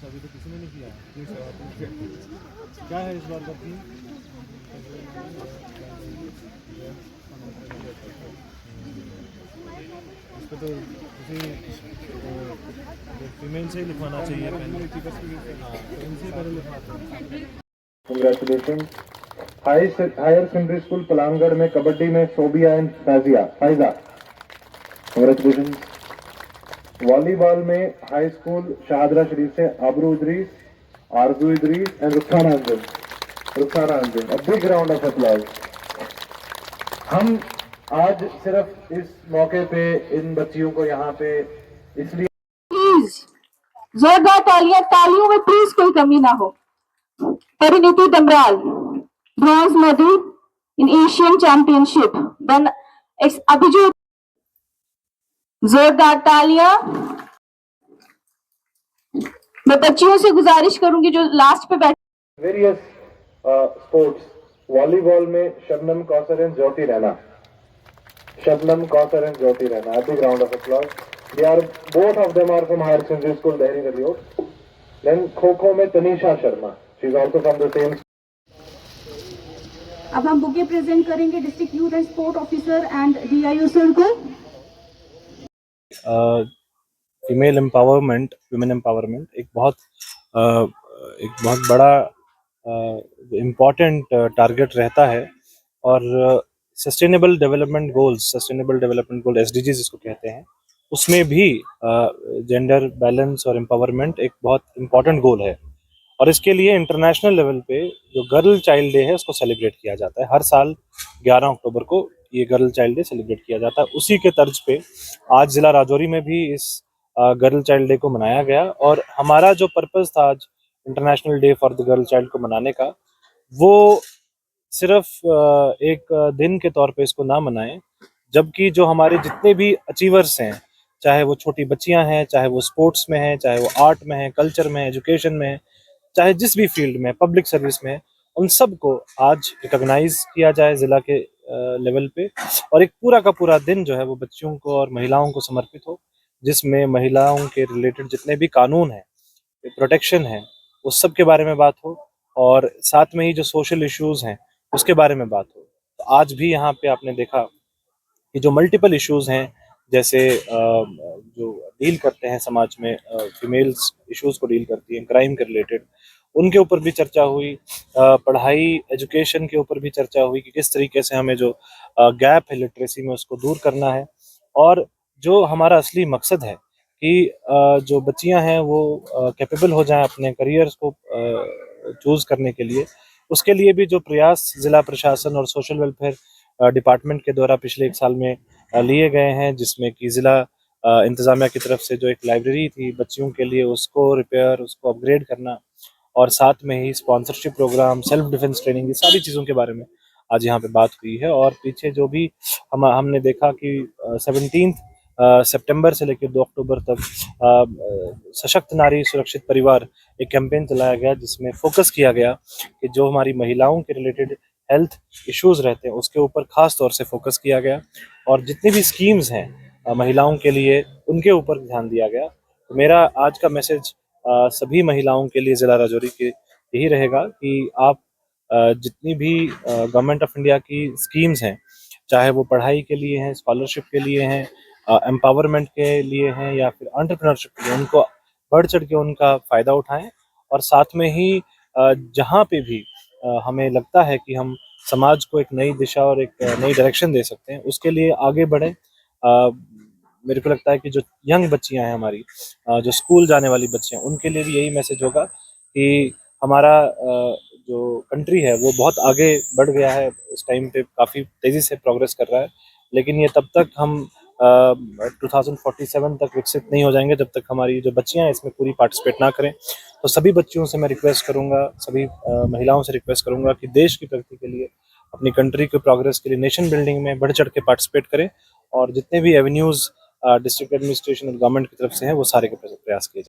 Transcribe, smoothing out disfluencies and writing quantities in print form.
अभी तो किसी ने नहीं किया। क्या है इस बार का थीम? इसको तो किसी फीमेल से ही लिखवाना चाहिए पहले। हाँ, तो इनसे पहले लिखवाते हैं। Congratulations. Higher Secondary School पलानगढ़ में कबड्डी में Sobia and Pfizer. Congratulations. Volleyball में हाई स्कूल शहादरा शरीफ से आबरू इदरीस, आरजू Idris and Rukhsana Anjum. A big round of applause. हम आज सिर्फ इस मौके पे इन बच्चियों को यहाँ पे इसलिए प्लीज जोरदार तालियां, तालियों में प्लीज कोई कमी ना हो। Parineeti Damral, bronze medal in Asian championship. Then Abhijeet, जोरदार तालियां। मैं बच्चियों से गुजारिश करूंगी जो लास्ट पे बैठे। वेरियस स्पोर्ट्स, वॉलीबॉल में Shabnam Kausar and Jyoti Raina. A big round of applause. Both of them are from Higher Secondary School, Dehri Raliot. Then Kho में Tanisha Sharma. She is also from the same. अब हम बुके प्रेजेंट करेंगे district youth and sport officer and DIO sir को। Female empowerment, women empowerment एक बहुत बड़ा important target रहता है। और सस्टेनेबल डेवलपमेंट गोल्स SDGs जिसको कहते हैं, उसमें भी जेंडर बैलेंस और एम्पावरमेंट एक बहुत इम्पॉर्टेंट गोल है। और इसके लिए इंटरनेशनल लेवल पे जो गर्ल चाइल्ड डे है उसको सेलिब्रेट किया जाता है। हर साल 11 अक्टूबर को ये गर्ल चाइल्ड डे सेलिब्रेट किया जाता है। उसी के तर्ज पे आज जिला राजौरी में भी इस गर्ल चाइल्ड डे को मनाया गया। और हमारा जो पर्पस था आज international day for the girl child को मनाने का, वो सिर्फ एक दिन के तौर पे इसको ना मनाएं, जबकि जो हमारे जितने भी अचीवर्स हैं, चाहे वो छोटी बच्चियां हैं, चाहे वो स्पोर्ट्स में हैं, चाहे वो आर्ट में है, कल्चर में है, एजुकेशन में है, चाहे जिस भी फील्ड में, पब्लिक सर्विस में, उन सबको आज रिकॉग्नाइज किया जाए जिला के लेवल पे। और एक पूरा का पूरा दिन जो है वो बच्चियों को और महिलाओं को समर्पित हो, जिसमें महिलाओं के रिलेटेड जितने भी कानून हैं, प्रोटेक्शन है, उस सब के बारे में बात हो। और साथ में ही जो सोशल इश्यूज हैं उसके बारे में बात हो। तो आज भी यहाँ पे आपने देखा कि जो मल्टीपल इश्यूज हैं, जैसे जो डील करते हैं समाज में, फीमेल्स इश्यूज को डील करती हैं, क्राइम के रिलेटेड, उनके ऊपर भी चर्चा हुई। पढ़ाई, एजुकेशन के ऊपर भी चर्चा हुई कि किस तरीके से हमें जो गैप है लिटरेसी में उसको दूर करना है। और जो हमारा असली मकसद है कि जो बच्चियां हैं वो कैपेबल हो जाएं अपने करियर्स को चूज करने के लिए, उसके लिए भी जो प्रयास जिला प्रशासन और सोशल वेलफेयर डिपार्टमेंट के द्वारा पिछले 1 साल में लिए गए हैं, जिसमें कि जिला इंतजामिया की तरफ से जो एक लाइब्रेरी थी बच्चियों के लिए, उसको रिपेयर, उसको अपग्रेड करना, और साथ में ही sponsorship program, self defence training, ये सारी चीज़ों के बारे में आज यहाँ पे बात हुई है। और पीछे जो भी हमने देखा कि 17 सितंबर से लेकर 2 अक्टूबर तक सशक्त नारी सुरक्षित परिवार एक कैंपेन चलाया गया, जिसमें फोकस किया गया कि जो हमारी महिलाओं के रिलेटेड हेल्थ इश्यूज रहते हैं उसके ऊपर खास तौर से फोकस किया गया। और जितनी भी स्कीम्स हैं महिलाओं के लिए, उनके ऊपर ध्यान दिया गया। तो मेरा आज का मैसेज सभी महिलाओं के लिए जिला राजौरी के यही रहेगा कि आप जितनी भी गवर्नमेंट ऑफ इंडिया की स्कीम्स हैं, चाहे वो पढ़ाई के लिए हैं, स्कॉलरशिप के लिए हैं, एम्पावरमेंट के लिए हैं, या फिर एंटरप्रेन्योरशिप के लिए, उनको बढ़ चढ़ के उनका फ़ायदा उठाएं। और साथ में ही जहाँ पे भी हमें लगता है कि हम समाज को एक नई दिशा और एक नई डायरेक्शन दे सकते हैं, उसके लिए आगे बढ़ें। मेरे को लगता है कि जो यंग बच्चियां हैं हमारी, जो स्कूल जाने वाली बच्चियां, उनके लिए भी यही मैसेज होगा कि हमारा जो कंट्री है वो बहुत आगे बढ़ गया है, इस टाइम पे काफ़ी तेज़ी से प्रोग्रेस कर रहा है, लेकिन ये तब तक हम 2047 तक विकसित नहीं हो जाएंगे जब तक हमारी जो बच्चियां हैं इसमें पूरी पार्टिसिपेट ना करें। तो सभी बच्चियों से मैं रिक्वेस्ट करूंगा, सभी महिलाओं से रिक्वेस्ट करूंगा कि देश की प्रगति के लिए, अपनी कंट्री के प्रोग्रेस के लिए, नेशन बिल्डिंग में बढ़ चढ़ के पार्टिसिपेट करें। और जितने भी एवेन्यूज़ डिस्ट्रिक्ट एडमिनिस्ट्रेशन और गवर्नमेंट की तरफ से हैं वो सारे के प्रयास किए जाए।